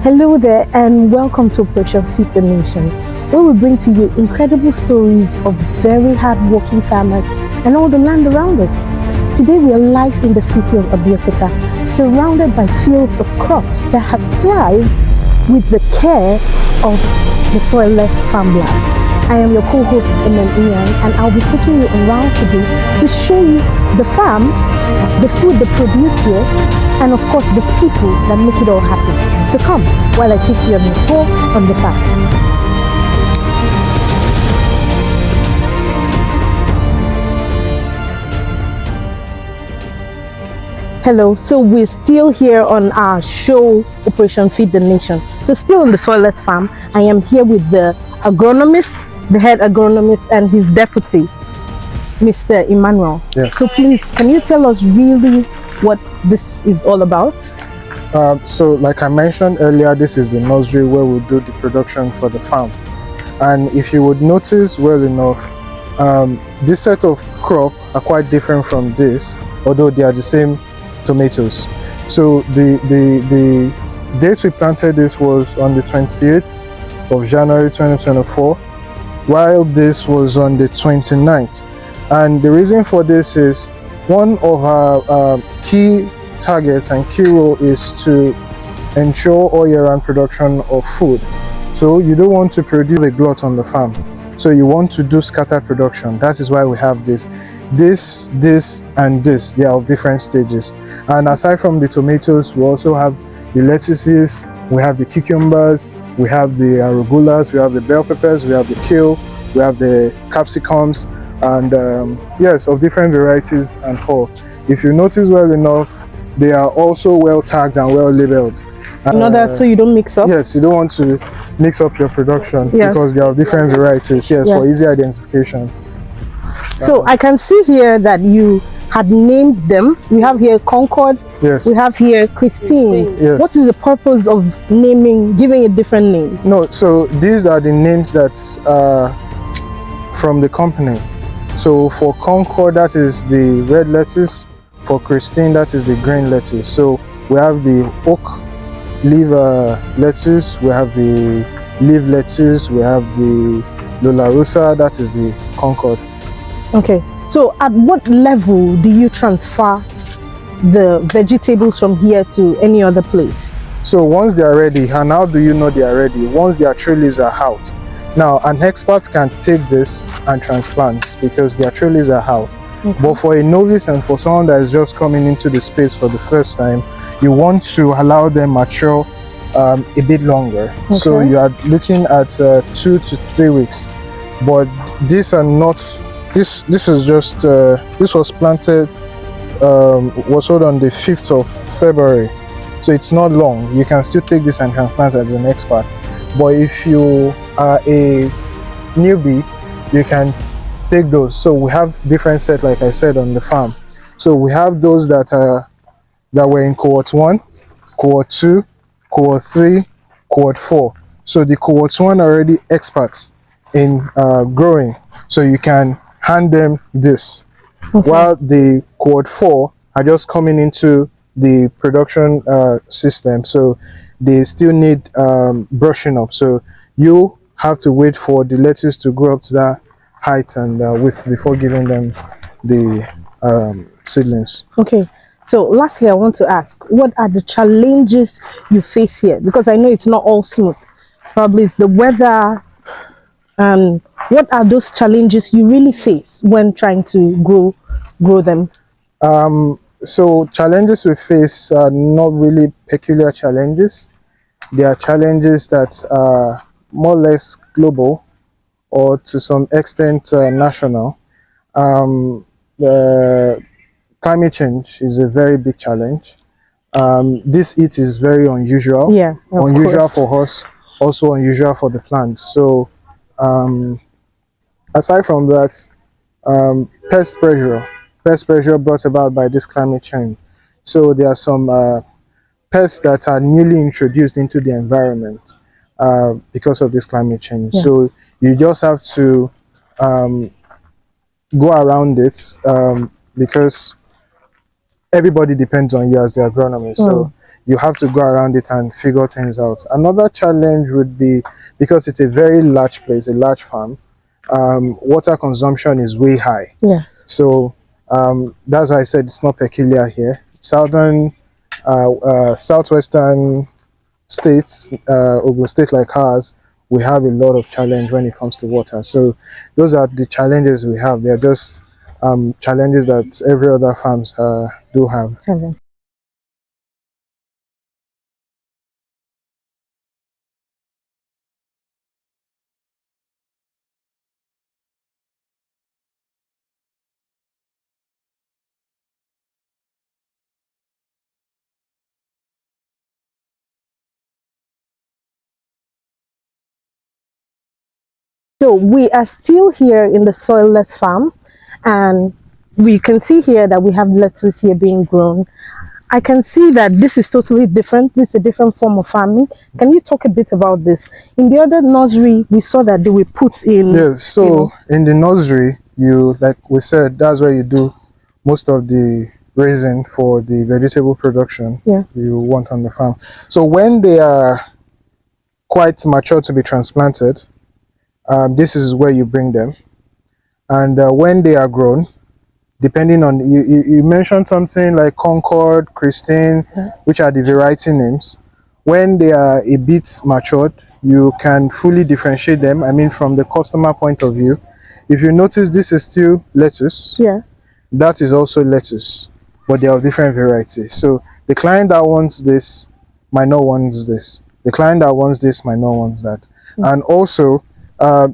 Hello there and welcome to Operation Feed the Nation, where we bring to you incredible stories of very hard-working farmers and all the land around us. Today we are live in the city of Abeokuta, surrounded by fields of crops that have thrived with the care of the Soilless Farming. I am your co-host Ian, and I'll be taking you around today to show you the farm, the food they produce here, and of course the people that make it all happen. So come while I take you on a tour on the farm. Hello, so we're still here on our show Operation Feed the Nation. So still on the Soilless farm, I am here with the agronomist, the head agronomist, and his deputy, Mr. Emmanuel. Yes. So please, can you tell us really what this is all about? So like I mentioned earlier, this is the nursery where we do the production for the farm. And if you would notice well enough, this set of crop are quite different from this, although they are the same tomatoes. So the date we planted this was on the 28th of January 2024, while this was on the 29th. And the reason for this is one of our key targets and key role is to ensure all year-round production of food. So you don't want to produce a glut on the farm, so you want to do scattered production. That is why we have this, and this. They are of different stages. And aside from the tomatoes, we also have the lettuces, we have the cucumbers, we have the arugula, we have the bell peppers, we have the kale, we have the capsicums, and yes, of different varieties and all. If you notice well enough, they are also well tagged and well labeled. In order so you don't mix up? Yes, you don't want to mix up your production, yes, because they are different varieties, yes, yeah, for easy identification. So I can see here that you had named them. We have here Concord, yes, we have here Christine. Yes. What is the purpose of naming, giving it different names? No, so these are the names that's from the company. So for Concord, that is the red lettuce. For Christine, that is the green lettuce. So we have the oak leaf lettuce, we have the leaf lettuce, we have the Lola Rosa, that is the Concord. Okay, so at what level do you transfer the vegetables from here to any other place? So once they are ready, and how do you know they are ready? Once their tree leaves are out. Now, an expert can take this and transplant because their tree leaves are out. Okay. But for a novice and for someone that is just coming into the space for the first time, you want to allow them mature a bit longer. Okay. So you are looking at 2 to 3 weeks. But these are not. This is just. This was planted. Was sold on the 5th of February, so it's not long. You can still take this and transplant as an expert. But if you are a newbie, you can take those. So we have different sets, like I said, on the farm. So we have those that were in cohort 1, cohort 2, cohort 3, cohort 4. So the cohort 1 are already experts in growing, so you can hand them this. Okay. While the cohort 4 are just coming into the production system, so they still need brushing up. So you have to wait for the lettuce to grow up to that height and width before giving them the seedlings. Okay, so lastly I want to ask, what are the challenges you face here? Because I know it's not all smooth. Probably it's the weather. What are those challenges you really face when trying to grow them? So challenges we face are not really peculiar challenges. They are challenges that are more or less global, or to some extent national. The climate change is a very big challenge. This heat is very unusual. Yeah, unusual for us, also unusual for the plants. So aside from that, pest pressure brought about by this climate change. So there are some pests that are newly introduced into the environment because of this climate change. Yeah. So you just have to go around it because everybody depends on you as the agronomist. So you have to go around it and figure things out. Another challenge would be, because it's a very large place, a large farm, water consumption is way high. Yes. So that's why I said it's not peculiar here. Southwestern states, Ogun State like ours, we have a lot of challenge when it comes to water. So those are the challenges we have. They're just challenges that every other farms do have. So we are still here in the Soilless farm, and we can see here that we have lettuce here being grown. I can see that this is totally different. This is a different form of farming. Can you talk a bit about this? In the other nursery, we saw that they were put in. Yes, so in the nursery, you, like we said, that's where you do most of the raising for the vegetable production you want on the farm. So when they are quite mature to be transplanted, this is where you bring them. And when they are grown, depending on, you mentioned something like Concord, Christine, which are the variety names. When they are a bit matured, you can fully differentiate them. I mean, from the customer point of view, if you notice, this is still lettuce. Yeah. That is also lettuce, but they are of different varieties. So the client that wants this might not want this. The client that wants this might not want that. And also,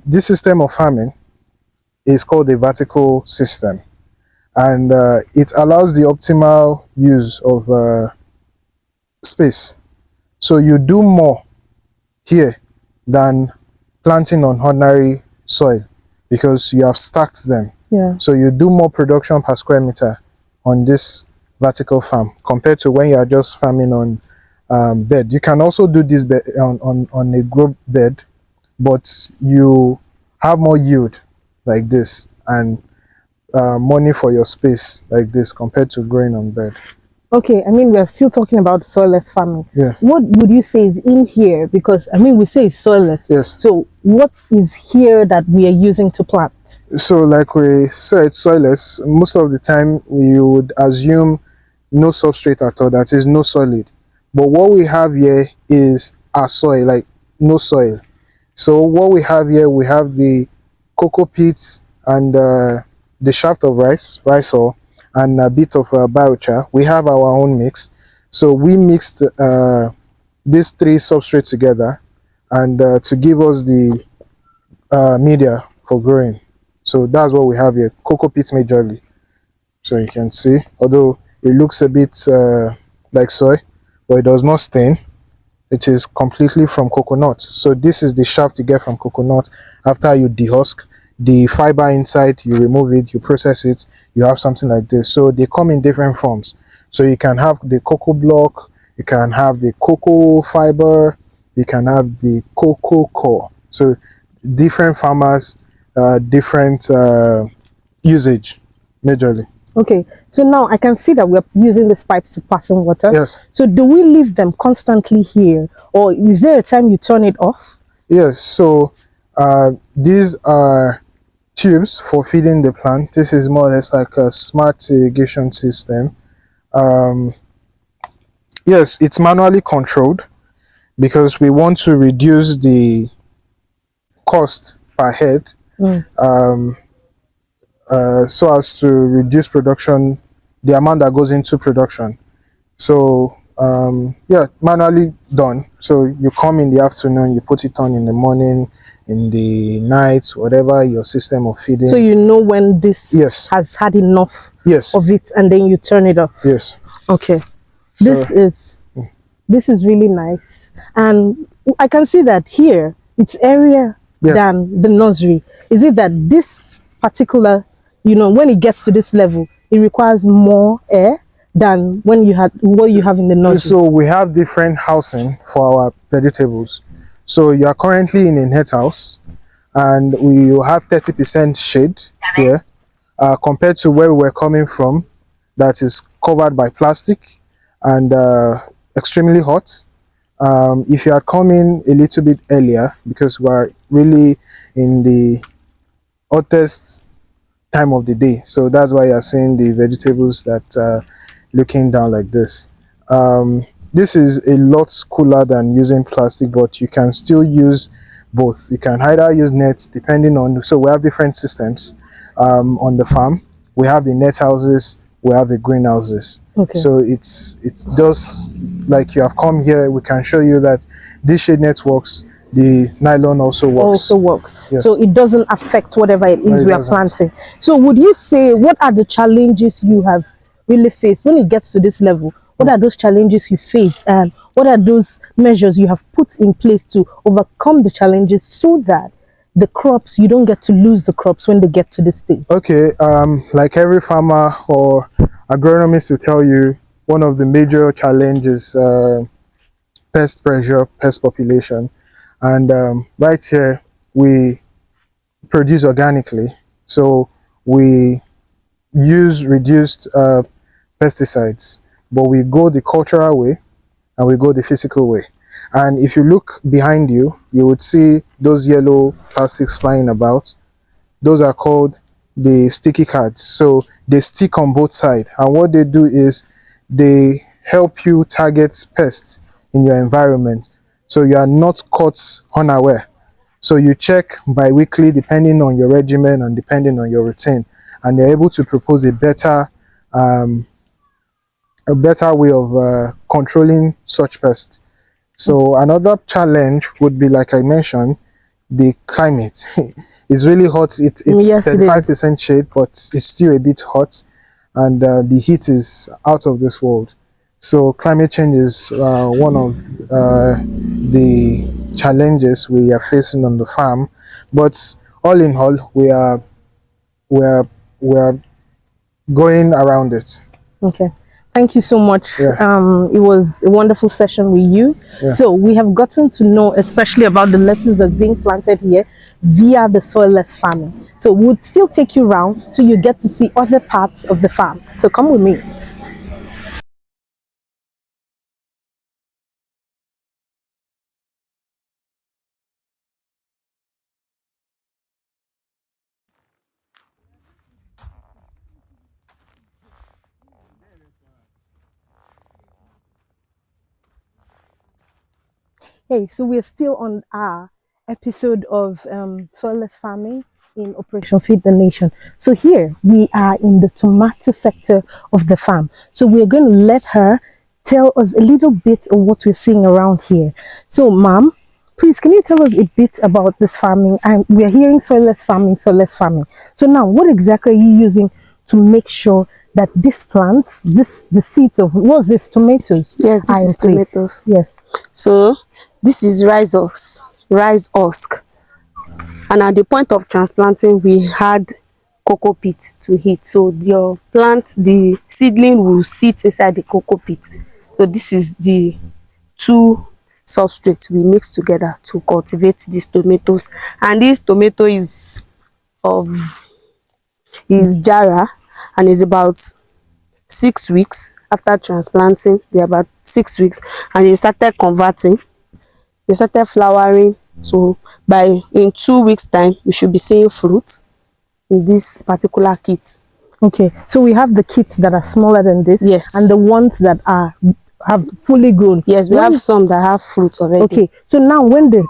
this system of farming is called a vertical system, and it allows the optimal use of space. So you do more here than planting on ordinary soil, because you have stacked them. Yeah. So you do more production per square meter on this vertical farm compared to when you are just farming on bed. You can also do this bed on a grow bed, but you have more yield like this, and money for your space like this compared to growing on bed. Okay, I mean, we're still talking about soilless farming. Yeah. What would you say is in here? Because, I mean, we say it's soilless. Yes. So what is here that we are using to plant? So like we said, soilless, most of the time we would assume no substrate at all, that is no solid. But what we have here is a soil, like no soil. So what we have here, we have the cocoa pits and the shaft of rice hull, and a bit of biochar. We have our own mix. So we mixed these three substrates together, and to give us the media for growing. So that's what we have here, cocoa pits majorly. So you can see, although it looks a bit like soy, but it does not stain. It is completely from coconut. So this is the shaft you get from coconut. After you dehusk the fiber inside, you remove it, you process it, you have something like this. So they come in different forms. So you can have the cocoa block, you can have the cocoa fiber, you can have the cocoa core. So different farmers, different usage majorly. Okay, so now I can see that we're using these pipes to pass in water. Yes. So do we leave them constantly here, or is there a time you turn it off? Yes, so these are tubes for feeding the plant. This is more or less like a smart irrigation system. Yes, it's manually controlled because we want to reduce the cost per head, so as to reduce production, the amount that goes into production. So yeah, manually done. So you come in the afternoon, you put it on in the morning, in the night, whatever your system of feeding. So you know when this has had enough of it, and then you turn it off. Yes. Okay. This is really nice, and I can see that here it's area than the nursery. Is it that this particular, you know, when it gets to this level, it requires more air than when you had what you have in the nursery? So we have different housing for our vegetables. So you are currently in a net house, and we have 30% shade here, compared to where we were coming from. that is covered by plastic and extremely hot. If you had come in a little bit earlier, because we're really in the hottest time of the day, so that's why you're seeing the vegetables that looking down like this. This is a lot cooler than using plastic, but you can still use both. You can either use nets, depending on, so we have different systems on the farm. We have the net houses, we have the greenhouses. Okay. So it's just like you have come here, we can show you that this shade net works, the nylon also works. Yes. So it doesn't affect whatever it is we are planting. So would you say, what are the challenges you have really faced when it gets to this level? What are those challenges you face, and what are those measures you have put in place to overcome the challenges so that the crops, you don't get to lose the crops when they get to this stage? Okay, like every farmer or agronomist will tell you, one of the major challenges, pest pressure, pest population. And right here, we produce organically. So we use reduced pesticides, but we go the cultural way and we go the physical way. And if you look behind you, you would see those yellow plastics flying about. Those are called the sticky cards. So they stick on both sides. And what they do is they help you target pests in your environment, so you are not caught unaware. So you check bi-weekly depending on your regimen and depending on your routine, and you're able to propose a better way of controlling such pests. So another challenge would be, like I mentioned, the climate. It's really hot. It's Yes, 35% shade, but it's still a bit hot, and the heat is out of this world. So climate change is one of the challenges we are facing on the farm. But all in all, we are going around it. Okay. Thank you so much. Yeah. It was a wonderful session with you. Yeah. So we have gotten to know especially about the lettuce that's being planted here via the soilless farming. So we'll still take you around so you get to see other parts of the farm. So come with me. Hey, so we're still on our episode of soilless farming in Operation Feed the Nation. So here we are in the tomato sector of the farm. So we're going to let her tell us a little bit of what we're seeing around here. So, ma'am, please, can you tell us a bit about this farming? We're hearing soilless farming, soilless farming. So now, what exactly are you using to make sure that this plant, the seeds of, what's this, tomatoes? Yes, this is tomatoes. Yes. So this is rice husk. And at the point of transplanting, we had cocoa pit to heat. So your plant, the seedling will sit inside the cocoa pit. So this is the two substrates we mix together to cultivate these tomatoes. And this tomato is Jara, and is about 6 weeks after transplanting. They're about 6 weeks, and they started converting. They started flowering. So in 2 weeks time, we should be seeing fruit in this particular kit. Okay, so we have the kits that are smaller than this, yes, and the ones that have fully grown. Yes, we have some that have fruit already. Okay, so now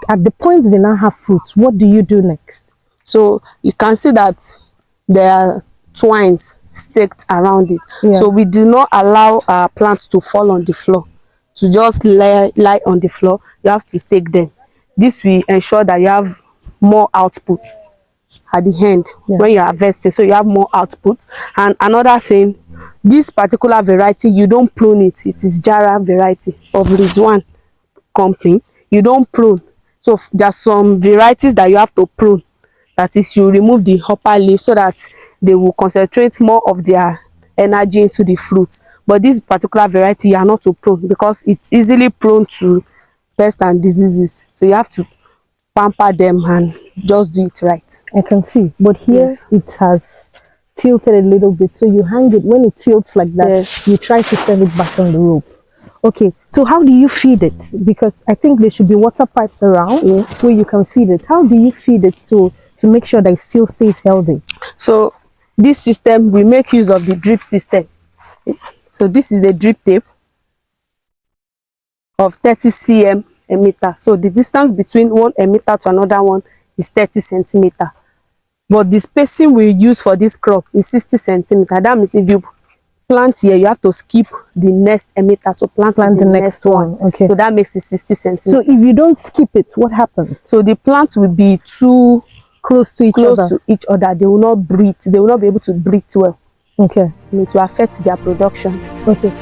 at the point they now have fruits, what do you do next? So you can see that there are twines staked around it. Yeah. So we do not allow our plants to fall on the floor, to just lie on the floor. You have to stake them. This will ensure that you have more output at the end, yeah, when you're harvesting, so you have more output. And another thing, this particular variety, you don't prune it. It is Jara variety of Rizwan company. You don't prune. So there's some varieties that you have to prune. That is, you remove the upper leaf so that they will concentrate more of their energy into the fruit. But this particular variety, you are not to prune because it's easily prone to pests and diseases. So you have to pamper them and just do it right. I can see, but here, yes, it has tilted a little bit. So you hang it. When it tilts like that, Yes. you try to send it back on the rope. Okay, so how do you feed it? Because I think there should be water pipes around, Yes. where you can feed it. How do you feed it to make sure that it still stays healthy? So this system, we make use of the drip system. So this is the drip tape of 30 cm emitter. So the distance between one emitter to another one is 30 centimeter. But the spacing we use for this crop is 60 centimeter. That means if you plant here, you have to skip the next emitter to plant the next one. Okay. So that makes it 60 centimeter. So if you don't skip it, what happens? So the plants will be too Close to each other. They will not breathe. They will not be able to breathe well. Okay. And it will affect their production. Okay.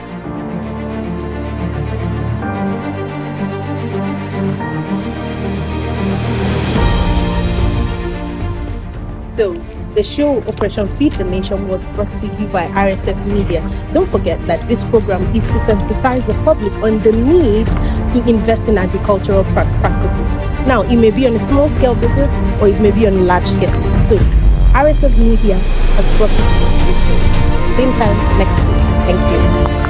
So, the show Operation Feed the Nation was brought to you by RSF Media. Don't forget that this program is to sensitize the public on the need to invest in agricultural practices. Now, it may be on a small scale business or it may be on a large scale. So, RSF Media has brought you this show. Same time next week. Thank you.